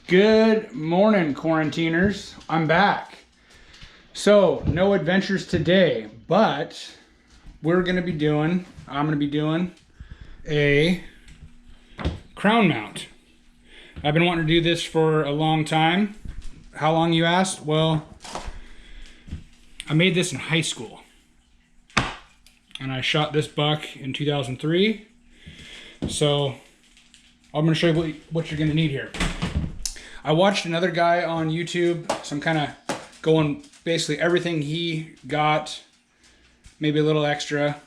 Good morning, quarantiners. I'm back. So, no adventures today, but I'm gonna be doing a crown mount. I've been wanting to do this for a long time. How long, you asked? Well, I made this in high school. And I shot this buck in 2003. So, I'm gonna show you what you're gonna need here. I watched another guy on YouTube, so I'm kind of going basically everything he got, maybe a little extra,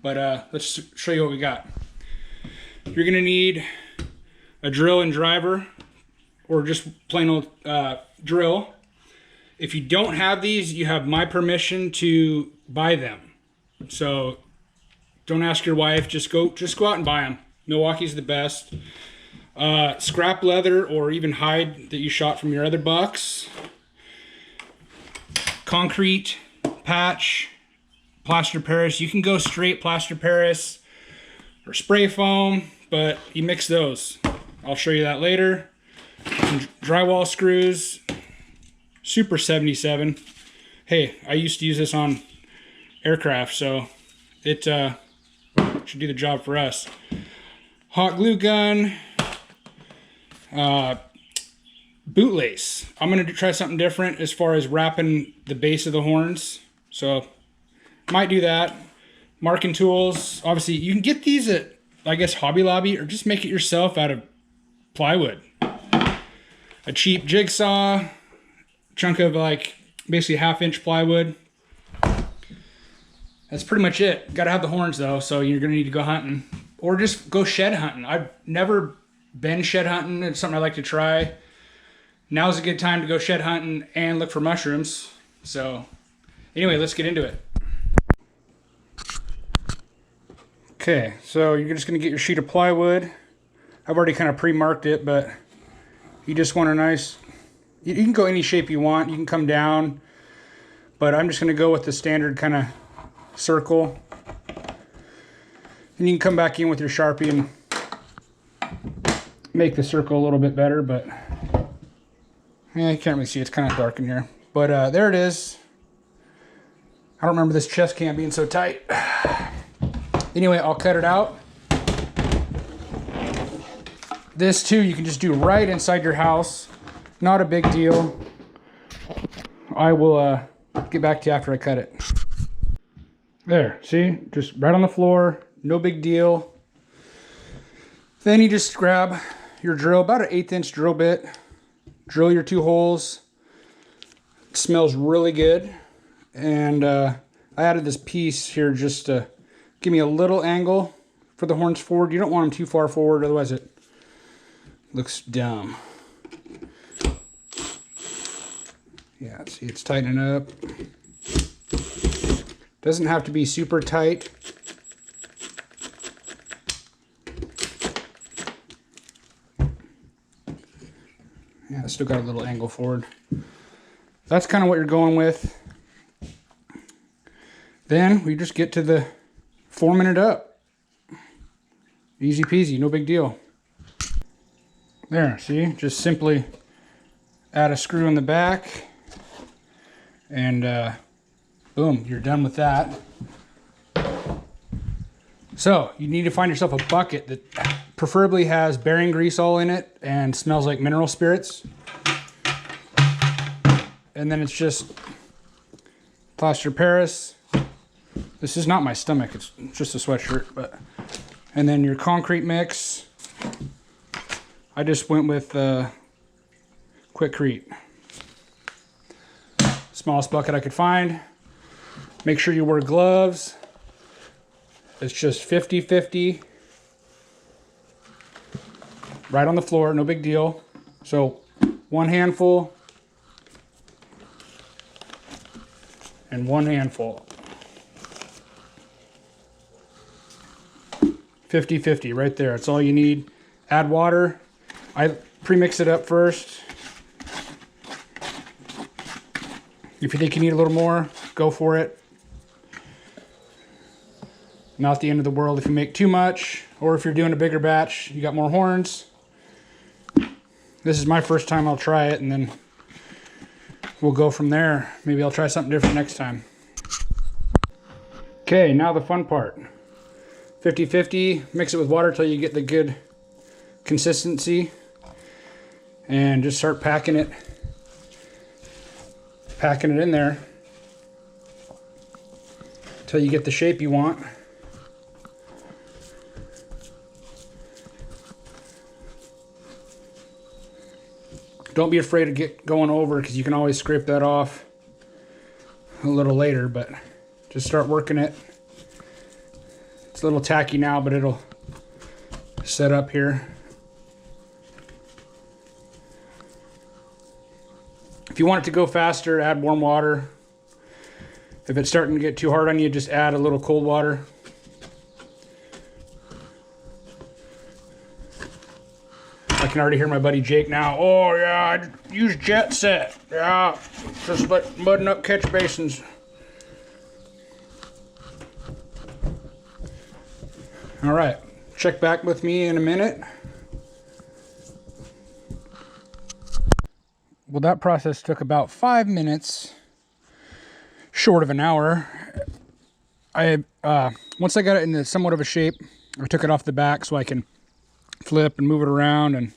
but let's show you what we got. You're gonna need a drill and driver, or just plain old drill. If you don't have these, you have my permission to buy them. So don't ask your wife, just go out and buy them. Milwaukee's the best. Scrap leather or even hide that you shot from your other bucks. Concrete patch, plaster Paris. You can go straight plaster Paris or spray foam, but you mix those. I'll show you that later. Some drywall screws, Super 77. Hey, I used to use this on aircraft, so it should do the job for us. Hot glue gun. Bootlace. I'm going to try something different as far as wrapping the base of the horns. So, might do that. Marking tools. Obviously, you can get these at, I guess, Hobby Lobby, or just make it yourself out of plywood. A cheap jigsaw. Chunk of, like, basically 1/2-inch plywood. That's pretty much it. Got to have the horns, though, so you're going to need to go hunting. Or just go shed hunting. I've never been shed hunting. It's something I like to try. Now's a good time to go shed hunting and look for mushrooms. So anyway, let's get into it. Okay, so you're just going to get your sheet of plywood. I've already kind of pre-marked it, but you just want a nice, you can go any shape you want. You can come down, but I'm just going to go with the standard kind of circle. And you can come back in with your Sharpie and make the circle a little bit better, but yeah, you can't really see. It's kind of dark in here, but there it is. I don't remember this chest cam being so tight. Anyway, I'll cut it out. This too, you can just do right inside your house. Not a big deal. I will get back to you after I cut it. There, see? Just right on the floor. No big deal. Then you just grab your drill, about an 1/8-inch drill bit. Drill your 2 holes. It smells really good. And I added this piece here just to give me a little angle for the horns forward. You don't want them too far forward, otherwise it looks dumb. Yeah, see, it's tightening up. Doesn't have to be super tight. Yeah, it's still got a little angle forward. That's kind of what you're going with. Then we just get to the forming it up. Easy peasy, no big deal. There, see? Just simply add a screw in the back. And boom, you're done with that. So, you need to find yourself a bucket that preferably has bearing grease all in it and smells like mineral spirits. And then it's just plaster Paris. This is not my stomach, it's just a sweatshirt, but and then your concrete mix. I just went with Quickcrete. Smallest bucket I could find. Make sure you wear gloves. It's just 50-50. Right on the floor, no big deal. So 1 handful and 1 handful. 50-50 right there. That's all you need. Add water. I pre-mix it up first. If you think you need a little more, go for it. Not the end of the world if you make too much, or if you're doing a bigger batch, you got more horns. This is my first time. I'll try it, and then we'll go from there. Maybe I'll try something different next time. Okay, now the fun part. 50-50, mix it with water till you get the good consistency, and just start packing it in there till you get the shape you want. Don't be afraid to get going over, because you can always scrape that off a little later, but just start working it. It's a little tacky now, but it'll set up here. If you want it to go faster, add warm water. If it's starting to get too hard on you, just add a little cold water. I can already hear my buddy Jake now. Oh yeah, I use jet set. Yeah, just like mudding up catch basins. All right, check back with me in a minute. Well, that process took about 5 minutes, short of an hour. Once I got it into somewhat of a shape, I took it off the back so I can flip and move it around and,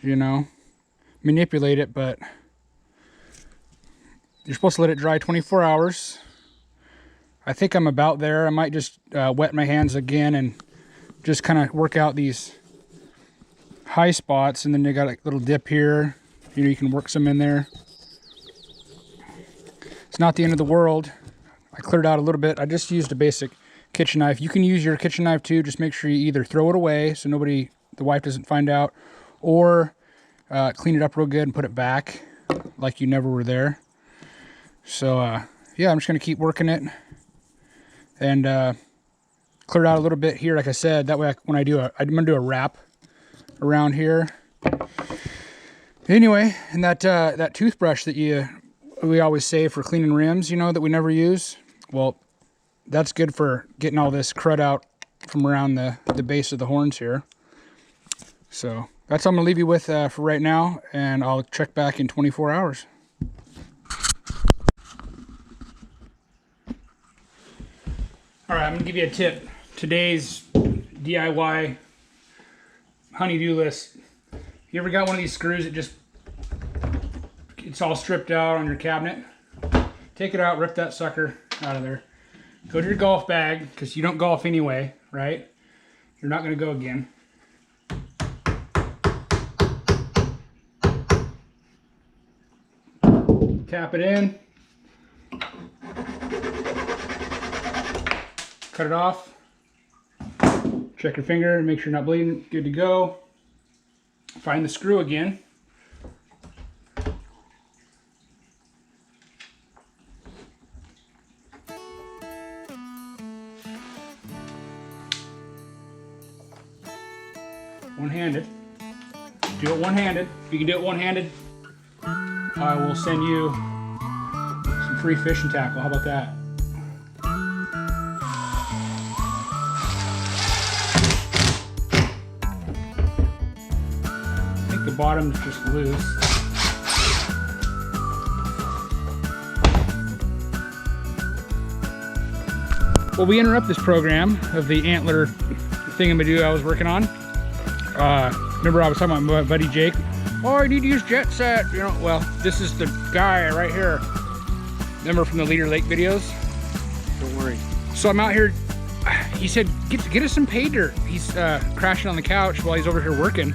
you know, manipulate it. But you're supposed to let it dry 24 hours. I think I'm about there. I might just wet my hands again and just kind of work out these high spots, and then they got a little dip here. You know, you can work some in there. It's not the end of the world. I cleared out a little bit. I just used a basic kitchen knife. You can use your kitchen knife too. Just make sure you either throw it away so the wife doesn't find out, or clean it up real good and put it back like you never were there. So yeah, I'm just gonna keep working it and clear it out a little bit here, like I said. That way, when I'm gonna do a wrap around here. Anyway, and that toothbrush that we always save for cleaning rims, you know, that we never use. Well, that's good for getting all this crud out from around the base of the horns here. So that's all I'm gonna leave you with for right now, and I'll check back in 24 hours. All right, I'm gonna give you a tip. Today's DIY honey-do list. You ever got one of these screws that it's all stripped out on your cabinet? Take it out, rip that sucker out of there. Go to your golf bag, because you don't golf anyway, right? You're not gonna go again. Tap it in. Cut it off. Check your finger, make sure you're not bleeding. Good to go. Find the screw again. One-handed. Do it one-handed. If you can do it one-handed, I will send you some free fishing tackle. How about that? I think the bottom's just loose. Well, we interrupt this program of the antler thingamadoo I was working on. Remember I was talking about my buddy Jake? Oh, I need to use jet set, you know. Well, this is the guy right here. Remember from the Leader Lake videos? Don't worry. So I'm out here. He said, get us some pay dirt. He's crashing on the couch while he's over here working.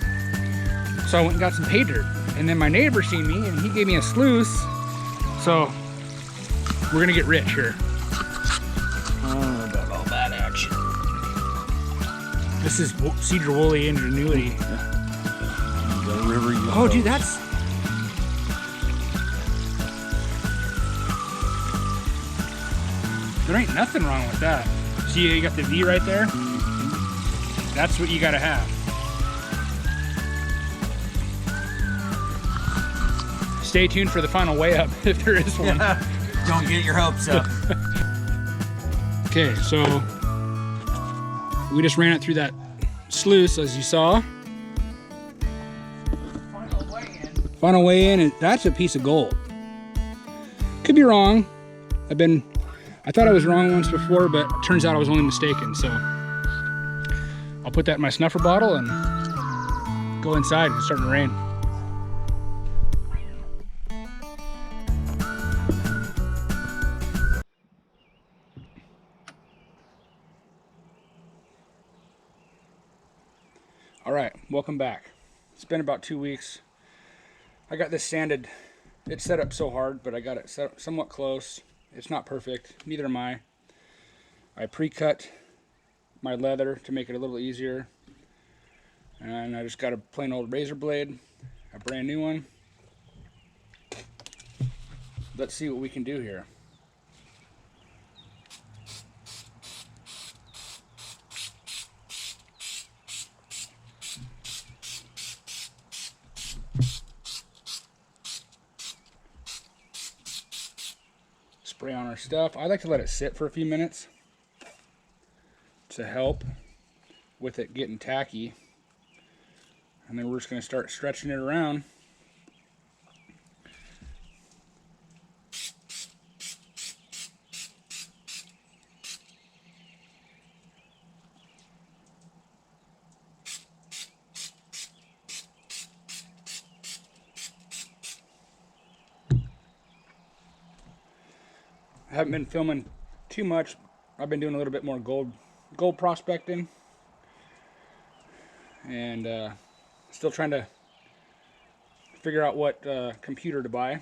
So I went and got some pay dirt. And then my neighbor seen me and he gave me a sluice. So we're gonna get rich here. About all that action. This is Cedar Woolley ingenuity. The river you Oh, dude, that's... There ain't nothing wrong with that. See, you got the V right there? That's what you gotta have. Stay tuned for the final way up, if there is one. Don't get your hopes up. Okay, so we just ran it through that sluice, as you saw. Final weigh in, that's a piece of gold. Could be wrong. I thought I was wrong once before, but it turns out I was only mistaken. So I'll put that in my snuffer bottle and go inside. It's starting to rain. All right, welcome back. It's been about 2 weeks. I got this sanded. It's set up so hard, but I got it set up somewhat close. It's not perfect, neither am I. I pre-cut my leather to make it a little easier. And I just got a plain old razor blade, a brand new one. Let's see what we can do here. Spray on our stuff. I like to let it sit for a few minutes to help with it getting tacky. And then we're just going to start stretching it around. I haven't been filming too much. I've been doing a little bit more gold prospecting, and still trying to figure out what computer to buy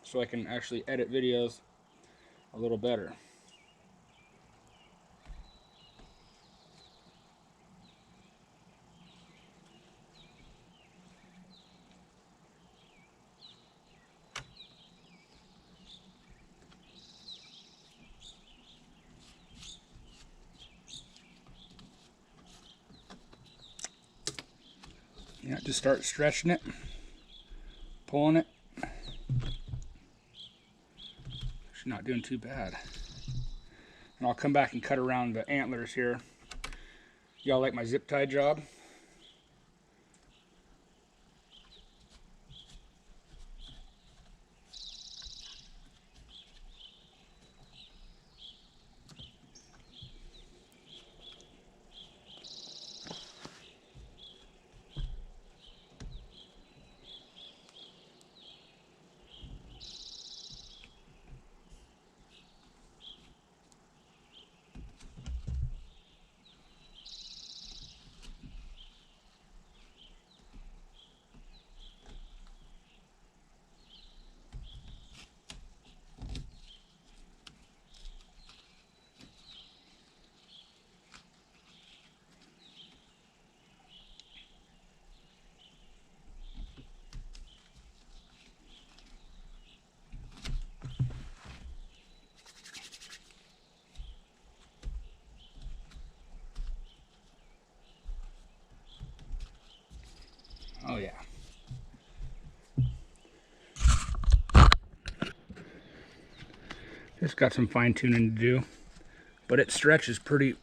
so I can actually edit videos a little better. Yeah, just start stretching it, pulling it. She's not doing too bad. And I'll come back and cut around the antlers here. Y'all like my zip tie job? Oh yeah. Just got some fine tuning to do, but it stretches pretty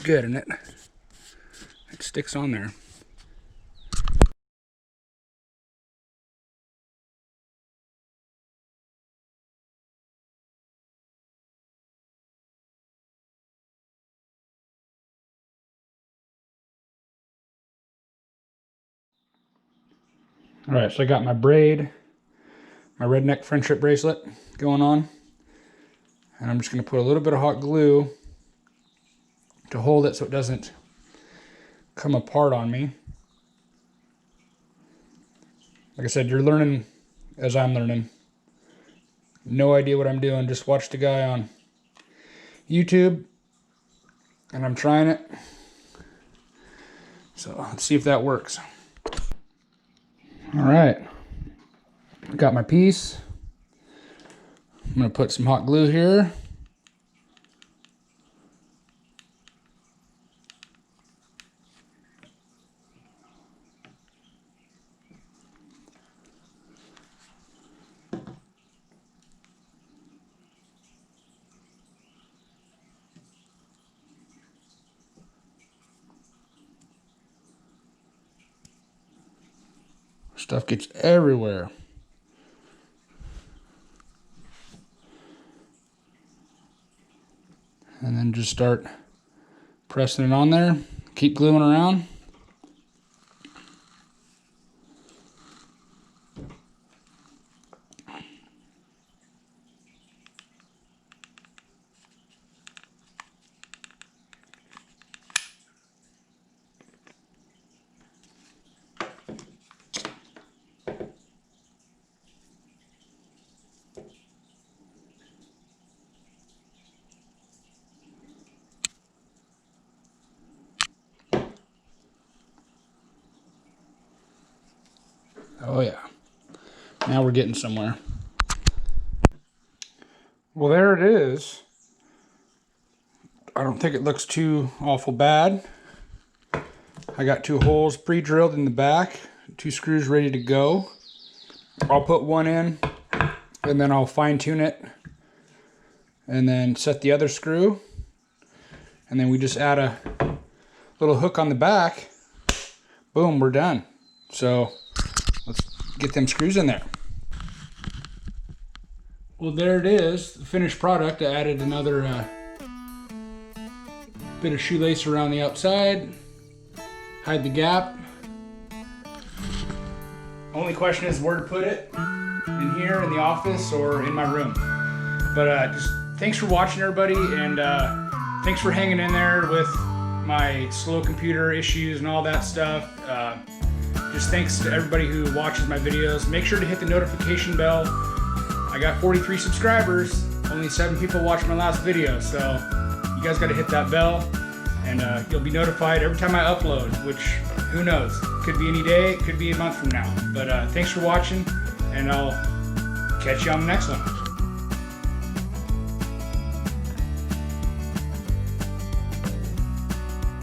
good and it sticks on there. All right, so I got my braid, my redneck friendship bracelet going on, and I'm just going to put a little bit of hot glue to hold it so it doesn't come apart on me. Like I said, you're learning as I'm learning. No idea what I'm doing. Just watch the guy on YouTube, and I'm trying it. So let's see if that works. All right, got my piece. I'm gonna put some hot glue here. Stuff gets everywhere. And then just start pressing it on there. Keep gluing around. Oh yeah, now we're getting somewhere. Well, there it is. I don't think it looks too awful bad. I got 2 holes pre-drilled in the back, 2 screws ready to go. I'll put one in and then I'll fine tune it and then set the other screw. And then we just add a little hook on the back. Boom, we're done. So let's get them screws in there. Well, there it is, the finished product. I added another bit of shoelace around the outside, hide the gap. Only question is where to put it, in here, in the office, or in my room. But just thanks for watching, everybody, and thanks for hanging in there with my slow computer issues and all that stuff. Just thanks to everybody who watches my videos. Make sure to hit the notification bell. I got 43 subscribers, only 7 people watched my last video, so you guys gotta hit that bell, and you'll be notified every time I upload, which, who knows, could be any day, it could be a month from now. But thanks for watching, and I'll catch you on the next one.